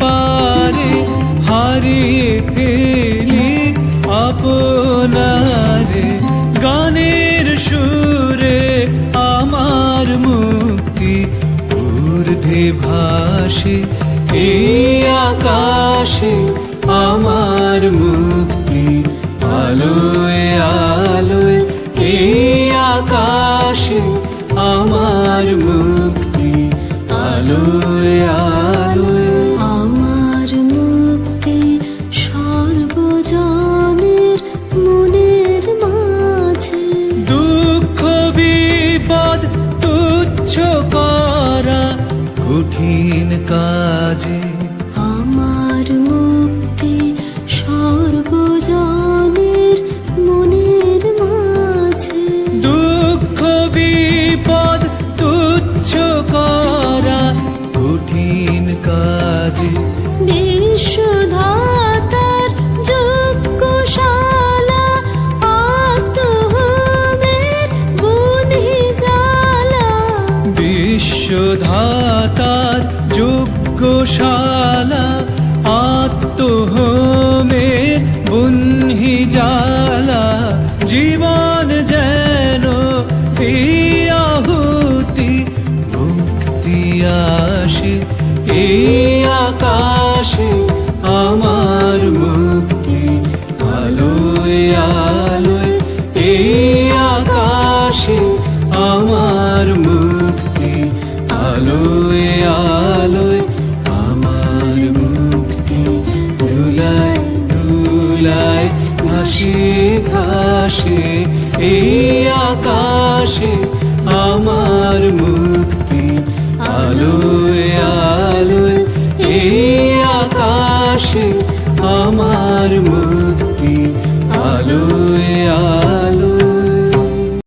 পারে হারিয়ে ফেলি আপনারে। গানের সুরে আমার মুক্তি ঊর্ধ্বে ভাসে এই আকাশে, আমার মুক্তি আলোয় আলোয় এই আকাশে, আমার মুক্তি আলোয় আলোয়। আমার মুক্তি সর্বজনের মনের মাঝে, দুঃখ বিপদ তুচ্ছ করা কঠিন কাজে, আমার মুক্তি সর্বজনের মনের মাঝে। দুঃখ বিপদ তুচ্ছ করা কঠিন কাজে, বিশ্বধাতার যজ্ঞশালা আত্মহোমের বনি জ্বালা, বিশ্বধাতার যজ্ঞশালা আত্মহোমের বহ্নি জ্বালা। জীবন যেন এই আহুতি, মুক্তি আসে এই আকাশে, আমার মুক্তি আলোয় আলোয় এই আকাশে, আমার মুক্তি আলোয় আলোয়। আমার মুক্তি ধুলায় ধুলায় ঘাসে ঘাসে এই আকাশে, আমার মুক্তি আলোয় আলোয় এই আকাশে, আমার মুক্তি আলোয় আলোয়।